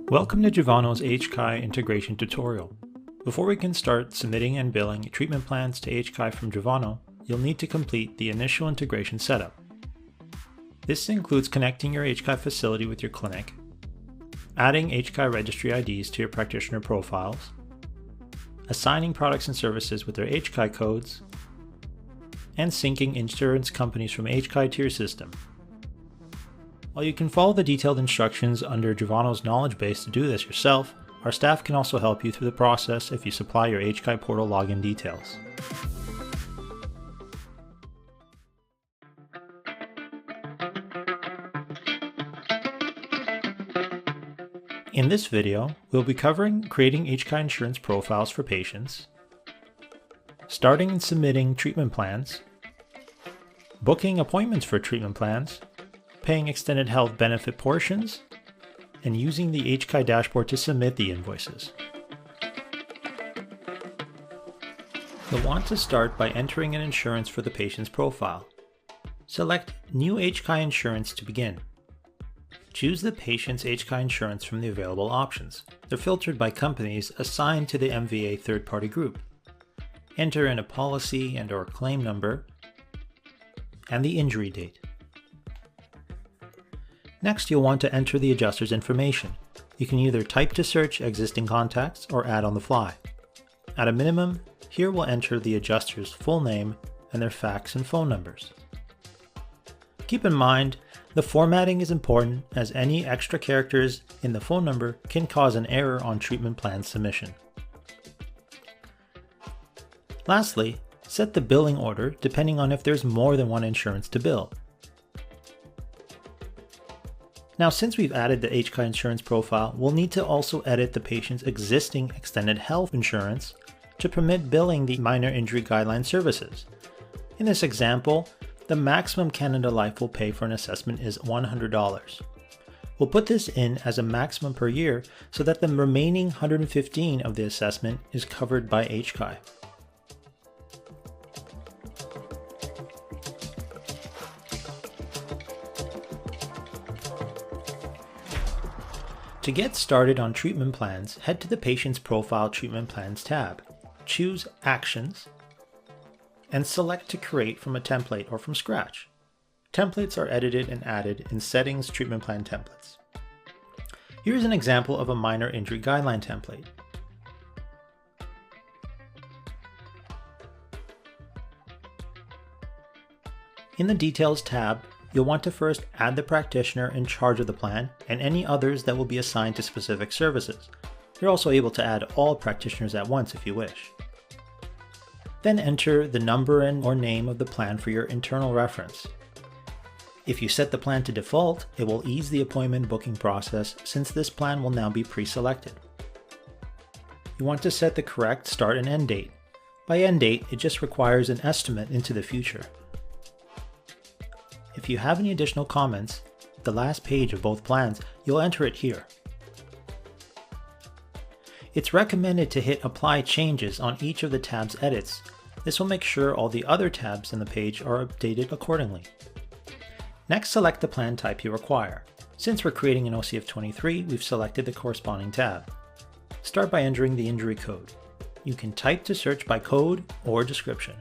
Welcome to Juvonno's HCAI integration tutorial. Before we can start submitting and billing treatment plans to HCAI from Juvonno, you'll need to complete the initial integration setup. This includes connecting your HCAI facility with your clinic, adding HCAI registry IDs to your practitioner profiles, assigning products and services with their HCAI codes, and syncing insurance companies from HCAI to your system. While you can follow the detailed instructions under Juvonno's knowledge base to do this yourself, our staff can also help you through the process if you supply your HCAI portal login details. In this video, we'll be covering creating HCAI insurance profiles for patients, starting and submitting treatment plans, booking appointments for treatment plans, paying extended health benefit portions, and using the HCAI dashboard to submit the invoices. You'll want to start by entering an insurance for the patient's profile. Select New HCAI Insurance to begin. Choose the patient's HCAI insurance from the available options. They're filtered by companies assigned to the MVA third-party group. Enter in a policy and/or claim number and the injury date. Next, you'll want to enter the adjuster's information. You can either type to search existing contacts or add on the fly. At a minimum, here we'll enter the adjuster's full name and their fax and phone numbers. Keep in mind, the formatting is important as any extra characters in the phone number can cause an error on treatment plan submission. Lastly, set the billing order depending on if there's more than one insurance to bill. Now, since we've added the HCAI insurance profile, we'll need to also edit the patient's existing extended health insurance to permit billing the minor injury guideline services. In this example, the maximum Canada Life will pay for an assessment is $100. We'll put this in as a maximum per year so that the remaining $115 of the assessment is covered by HCAI. To get started on treatment plans, head to the Patient's Profile Treatment Plans tab. Choose Actions and select to create from a template or from scratch. Templates are edited and added in Settings Treatment Plan Templates. Here's an example of a minor injury guideline template. In the Details tab, you'll want to first add the practitioner in charge of the plan and any others that will be assigned to specific services. You're also able to add all practitioners at once if you wish. Then enter the number and/or name of the plan for your internal reference. If you set the plan to default, it will ease the appointment booking process since this plan will now be pre-selected. You want to set the correct start and end date. By end date, it just requires an estimate into the future. If you have any additional comments, the last page of both plans, you'll enter it here. It's recommended to hit Apply Changes on each of the tab's edits. This will make sure all the other tabs in the page are updated accordingly. Next, select the plan type you require. Since we're creating an OCF23, we've selected the corresponding tab. Start by entering the injury code. You can type to search by code or description.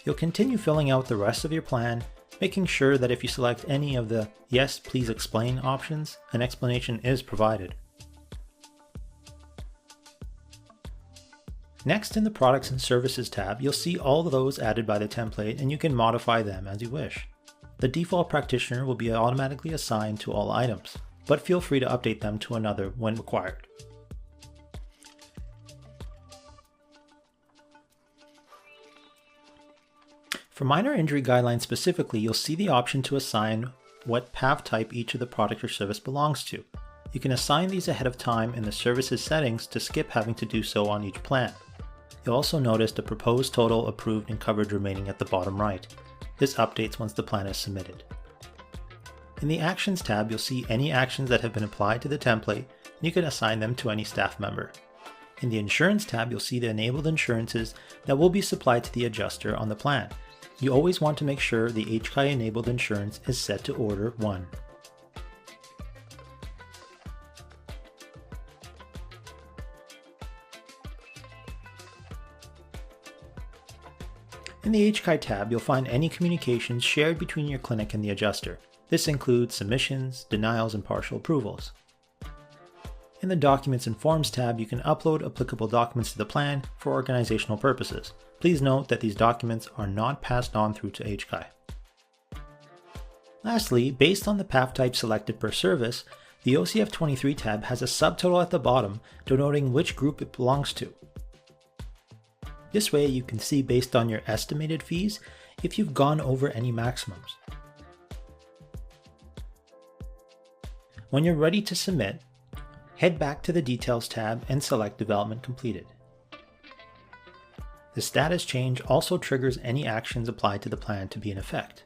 You'll continue filling out the rest of your plan, making sure that if you select any of the Yes, Please Explain options, an explanation is provided. Next, in the Products and Services tab, you'll see all of those added by the template and you can modify them as you wish. The default practitioner will be automatically assigned to all items, but feel free to update them to another when required. For minor injury guidelines specifically, you'll see the option to assign what PAV type each of the product or service belongs to. You can assign these ahead of time in the services settings to skip having to do so on each plan. You'll also notice the proposed total, approved, and coverage remaining at the bottom right. This updates once the plan is submitted. In the Actions tab, you'll see any actions that have been applied to the template, and you can assign them to any staff member. In the Insurance tab, you'll see the enabled insurances that will be supplied to the adjuster on the plan. You always want to make sure the HCAI enabled insurance is set to Order 1. In the HCAI tab, you'll find any communications shared between your clinic and the adjuster. This includes submissions, denials, and partial approvals. In the Documents and Forms tab, you can upload applicable documents to the plan for organizational purposes. Please note that these documents are not passed on through to HCAI. Lastly, based on the PAF type selected per service, the OCF23 tab has a subtotal at the bottom denoting which group it belongs to. This way you can see based on your estimated fees if you've gone over any maximums. When you're ready to submit, head back to the Details tab and select Development Completed. The status change also triggers any actions applied to the plan to be in effect.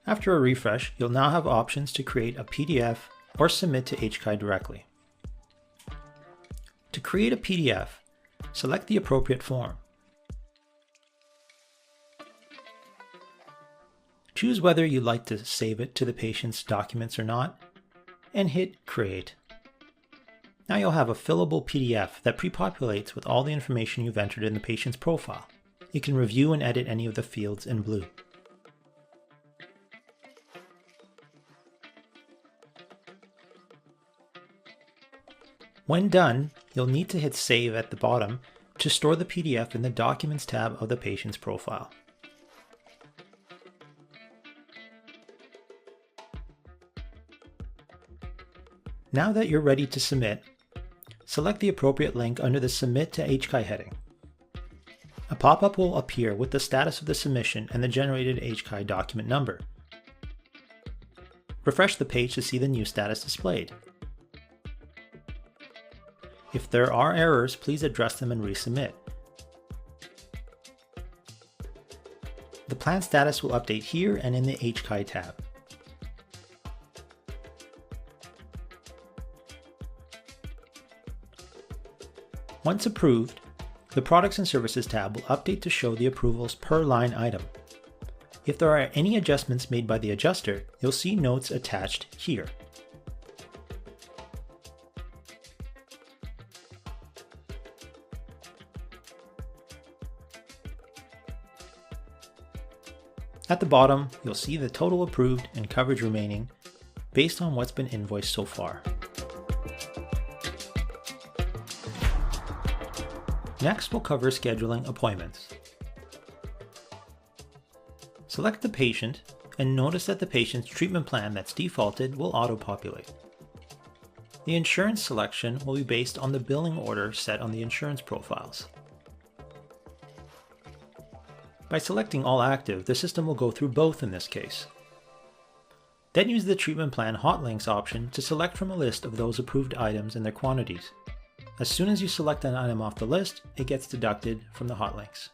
After a refresh, you'll now have options to create a PDF or submit to HCAI directly. To create a PDF, select the appropriate form. Choose whether you'd like to save it to the patient's documents or not, and hit Create. Now you'll have a fillable PDF that pre-populates with all the information you've entered in the patient's profile. You can review and edit any of the fields in blue. When done, you'll need to hit Save at the bottom to store the PDF in the Documents tab of the patient's profile. Now that you're ready to submit, select the appropriate link under the Submit to HCAI heading. A pop-up will appear with the status of the submission and the generated HCAI document number. Refresh the page to see the new status displayed. If there are errors, please address them and resubmit. The plan status will update here and in the HCAI tab. Once approved, the Products and Services tab will update to show the approvals per line item. If there are any adjustments made by the adjuster, you'll see notes attached here. At the bottom, you'll see the total approved and coverage remaining based on what's been invoiced so far. Next, we'll cover scheduling appointments. Select the patient and notice that the patient's treatment plan that's defaulted will auto-populate. The insurance selection will be based on the billing order set on the insurance profiles. By selecting All Active, the system will go through both in this case. Then use the Treatment Plan Hot Links option to select from a list of those approved items and their quantities. As soon as you select an item off the list, it gets deducted from the hot links.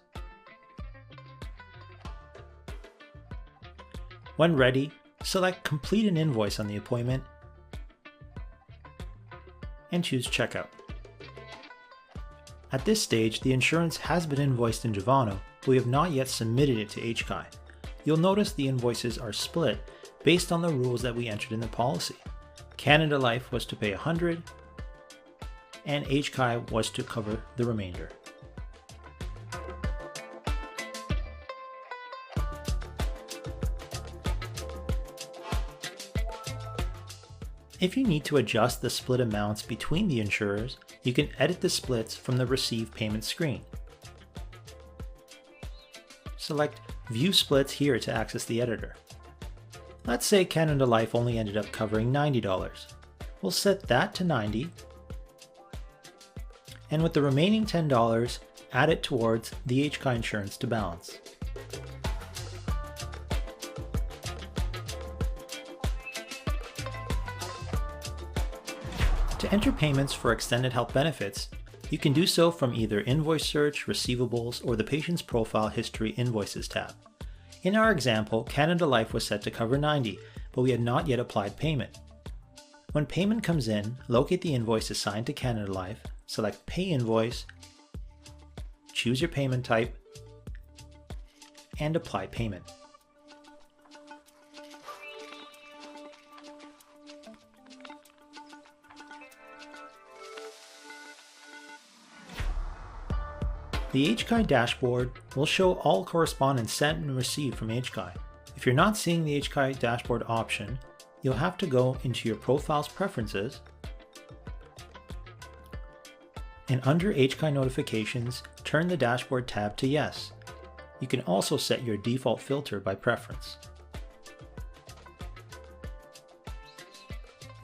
When ready, select Complete an Invoice on the appointment and choose Checkout. At this stage, the insurance has been invoiced in Juvonno, but we have not yet submitted it to HCAI. You'll notice the invoices are split based on the rules that we entered in the policy. Canada Life was to pay $100, and HCAI was to cover the remainder. If you need to adjust the split amounts between the insurers, you can edit the splits from the Receive Payment screen. Select View Splits here to access the editor. Let's say Canada Life only ended up covering $90. We'll set that to $90, and with the remaining $10, add it towards the HCAI insurance to balance. To enter payments for extended health benefits, you can do so from either Invoice Search, Receivables, or the Patient's Profile History Invoices tab. In our example, Canada Life was set to cover $90, but we had not yet applied payment. When payment comes in, locate the invoice assigned to Canada Life, select Pay Invoice, choose your payment type, and apply payment. The HCAI dashboard will show all correspondence sent and received from HCAI. If you're not seeing the HCAI dashboard option, you'll have to go into your profile's preferences, and under HCAI notifications, turn the dashboard tab to yes. You can also set your default filter by preference.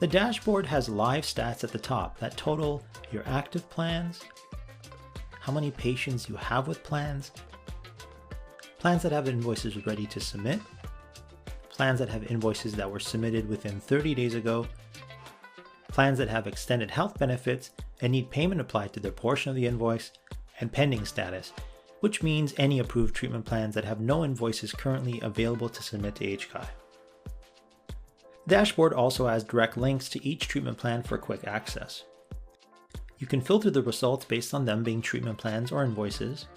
The dashboard has live stats at the top that total your active plans, how many patients you have with plans, plans that have invoices ready to submit, plans that have invoices that were submitted within 30 days ago, plans that have extended health benefits and need payment applied to their portion of the invoice, and pending status, which means any approved treatment plans that have no invoices currently available to submit to HCAI. The dashboard also has direct links to each treatment plan for quick access. You can filter the results based on them being treatment plans or invoices,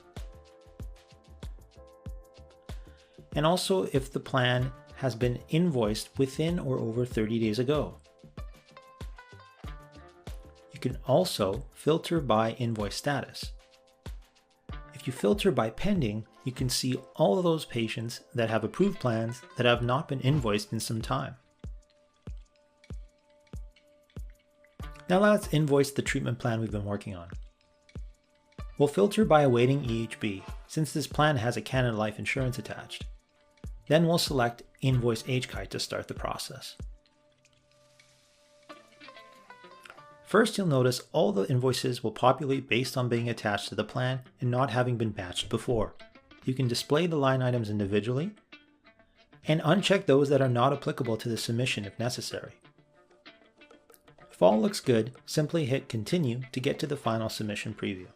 and also if the plan has been invoiced within or over 30 days ago. You can also filter by invoice status. If you filter by pending, you can see all of those patients that have approved plans that have not been invoiced in some time. Now let's invoice the treatment plan we've been working on. We'll filter by awaiting EHB, since this plan has a Canada Life insurance attached. Then we'll select Invoice HCAI to start the process. First, you'll notice all the invoices will populate based on being attached to the plan and not having been batched before. You can display the line items individually and uncheck those that are not applicable to the submission if necessary. If all looks good, simply hit Continue to get to the final submission preview.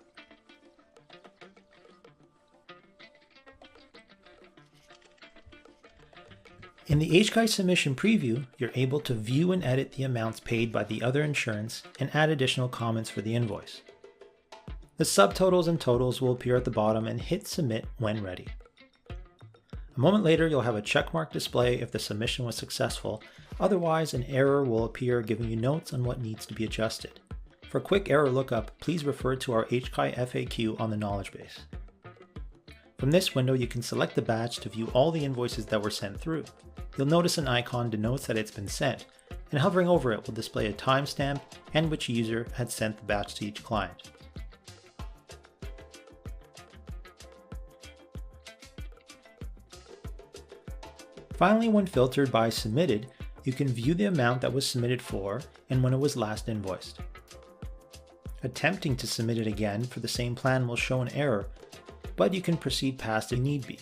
In the HCAI submission preview, you're able to view and edit the amounts paid by the other insurance and add additional comments for the invoice. The subtotals and totals will appear at the bottom, and hit Submit when ready. A moment later, you'll have a checkmark display if the submission was successful. Otherwise, an error will appear giving you notes on what needs to be adjusted. For a quick error lookup, please refer to our HCAI FAQ on the knowledge base. From this window, you can select the batch to view all the invoices that were sent through. You'll notice an icon denotes that it's been sent, and hovering over it will display a timestamp and which user had sent the batch to each client. Finally, when filtered by Submitted, you can view the amount that was submitted for and when it was last invoiced. Attempting to submit it again for the same plan will show an error, but you can proceed past if need be.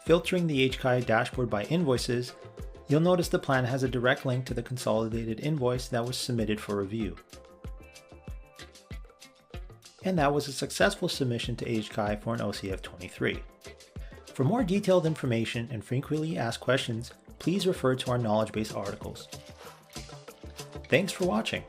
Filtering the HCAI dashboard by invoices, you'll notice the plan has a direct link to the consolidated invoice that was submitted for review. And that was a successful submission to HCAI for an OCF 23. For more detailed information and frequently asked questions, please refer to our knowledge base articles. Thanks for watching.